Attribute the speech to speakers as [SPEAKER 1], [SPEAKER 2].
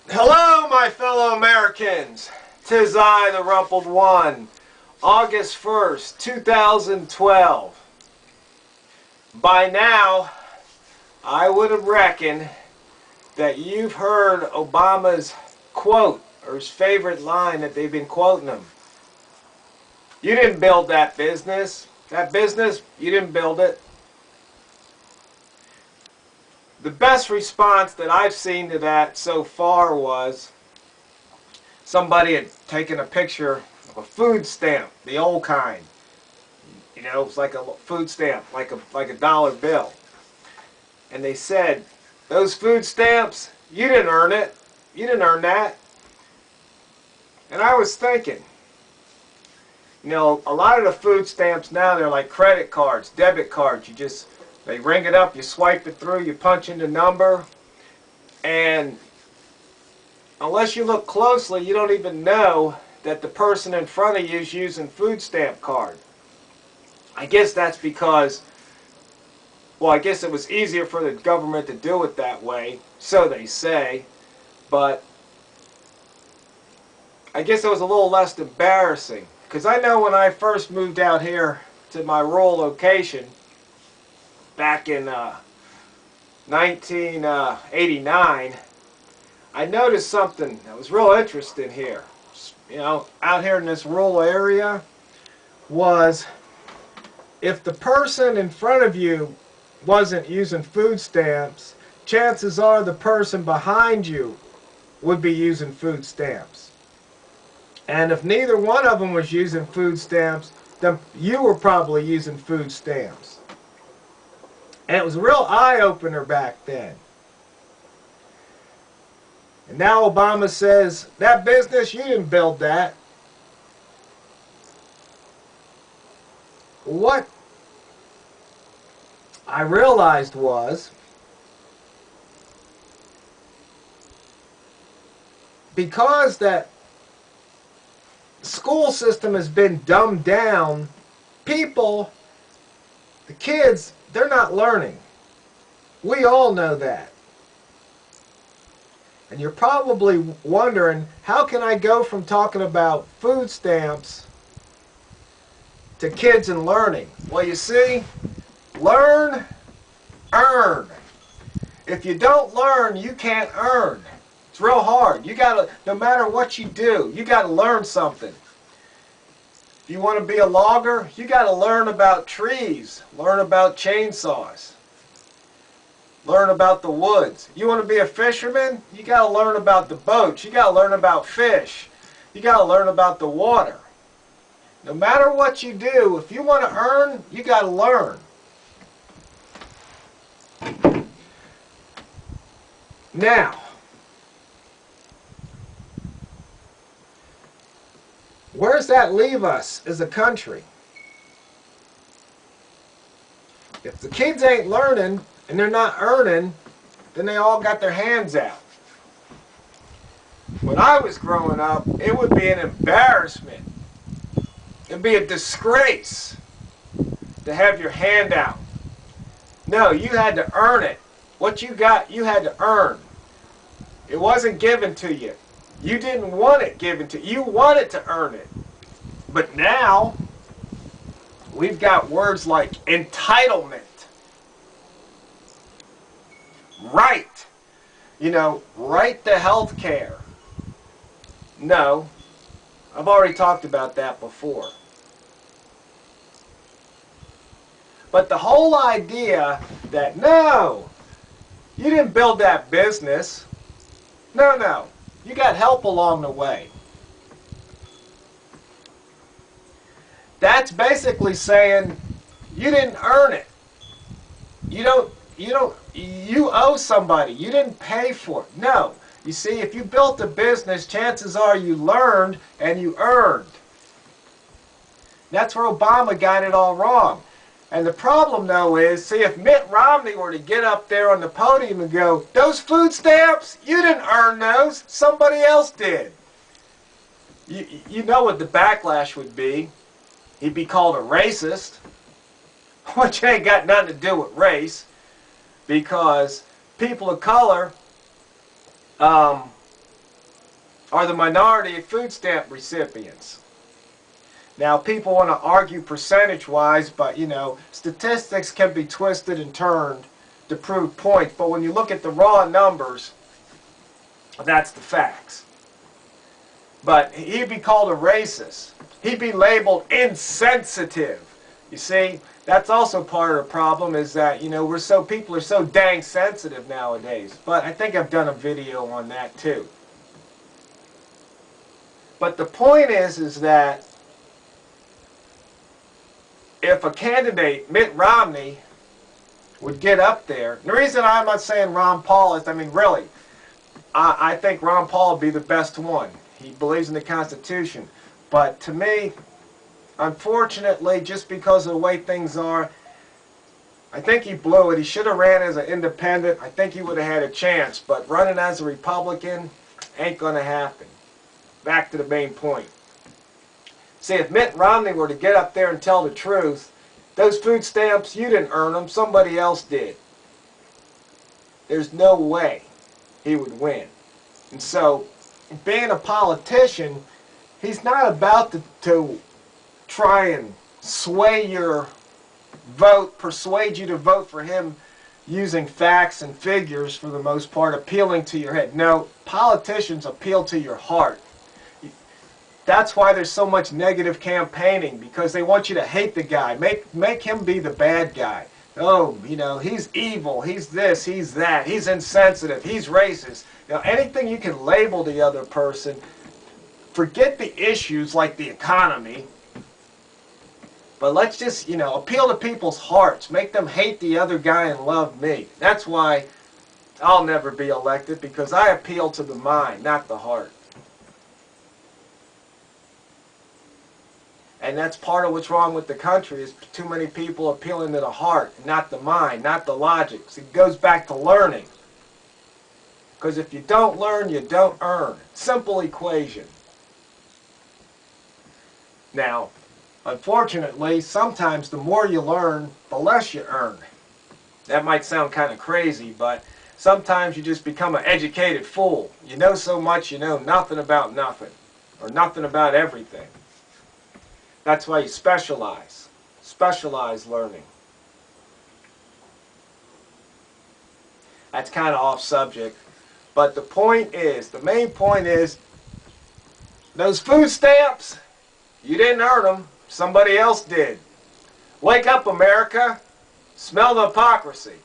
[SPEAKER 1] Hello, my fellow Americans. 'Tis I, the Rumpled One. August 1st, 2012. By now, I would have reckoned that you've heard Obama's quote, or his favorite line that they've been quoting him. You didn't build that business. That business, you didn't build it. The best response that I've seen to that so far was somebody had taken a picture of a food stamp, the old kind. You know, it was like a food stamp, like a dollar bill. And they said, those food stamps, you didn't earn it. You didn't earn that. And I was thinking, you know, a lot of the food stamps now, they're like credit cards, debit cards. They ring it up, you swipe it through, you punch in the number, and unless you look closely, you don't even know that the person in front of you is using food stamp card. I guess that's because, well, I guess it was easier for the government to do it that way, so they say, but I guess it was a little less embarrassing. Because I know when I first moved out here to my rural location, back in 1989, I noticed something that was real interesting here. You know, out here in this rural area, was if the person in front of you wasn't using food stamps, chances are the person behind you would be using food stamps. And if neither one of them was using food stamps, then you were probably using food stamps. And it was a real eye-opener back then. And now Obama says, that business, you didn't build that. What I realized was, because that school system has been dumbed down, people, the kids, they're not learning. We all know that. And you're probably wondering, how can I go from talking about food stamps to kids and learning? Well, you see, learn, earn. If you don't learn, you can't earn. It's real hard. You gotta, no matter what you do, you gotta learn something. If you want to be a logger, you got to learn about trees, learn about chainsaws, learn about the woods. You want to be a fisherman, you got to learn about the boats, you got to learn about fish, you got to learn about the water. No matter what you do, if you want to earn, you got to learn. Now, where does that leave us as a country? If the kids ain't learning and they're not earning, then they all got their hands out. When I was growing up, it would be an embarrassment. It'd be a disgrace to have your hand out. No, you had to earn it. What you got, you had to earn. It wasn't given to you. You didn't want it given to you. You wanted to earn it. But now, we've got words like entitlement, right. You know, right to health care. No, I've already talked about that before. But the whole idea that, no, you didn't build that business. No. You got help along the way. That's basically saying you didn't earn it. You owe somebody. You didn't pay for it. No. You see, if you built a business, chances are you learned and you earned. That's where Obama got it all wrong. And the problem, though, is, see, if Mitt Romney were to get up there on the podium and go, those food stamps, you didn't earn those, somebody else did. You know what the backlash would be. He'd be called a racist, which ain't got nothing to do with race, because people of color are the minority of food stamp recipients. Now, people want to argue percentage-wise, but, you know, statistics can be twisted and turned to prove points. But when you look at the raw numbers, that's the facts. But he'd be called a racist. He'd be labeled insensitive. You see, that's also part of the problem, is that, you know, people are so dang sensitive nowadays. But I think I've done a video on that too. But the point is that if a candidate, Mitt Romney, would get up there, and the reason I'm not saying Ron Paul is, I mean, really, I think Ron Paul would be the best one. He believes in the Constitution. But to me, unfortunately, just because of the way things are, I think he blew it. He should have ran as an independent. I think he would have had a chance. But running as a Republican ain't going to happen. Back to the main point. See, if Mitt Romney were to get up there and tell the truth, those food stamps, you didn't earn them, somebody else did. There's no way he would win. And so, being a politician, he's not about to try and sway your vote, persuade you to vote for him using facts and figures for the most part, appealing to your head. No, politicians appeal to your heart. That's why there's so much negative campaigning, because they want you to hate the guy. Make him be the bad guy. Oh, you know, he's evil, he's this, he's that, he's insensitive, he's racist. You know, anything you can label the other person, forget the issues like the economy, but let's just, you know, appeal to people's hearts. Make them hate the other guy and love me. That's why I'll never be elected, because I appeal to the mind, not the heart. And that's part of what's wrong with the country, is too many people appealing to the heart, not the mind, not the logic. So it goes back to learning. Because if you don't learn, you don't earn. Simple equation. Now, unfortunately, sometimes the more you learn, the less you earn. That might sound kind of crazy, but sometimes you just become an educated fool. You know so much, you know nothing about nothing, or nothing about everything. That's why you specialize. Specialize learning. That's kind of off subject. But the point is, the main point is, those food stamps, you didn't earn them. Somebody else did. Wake up, America. Smell the hypocrisy.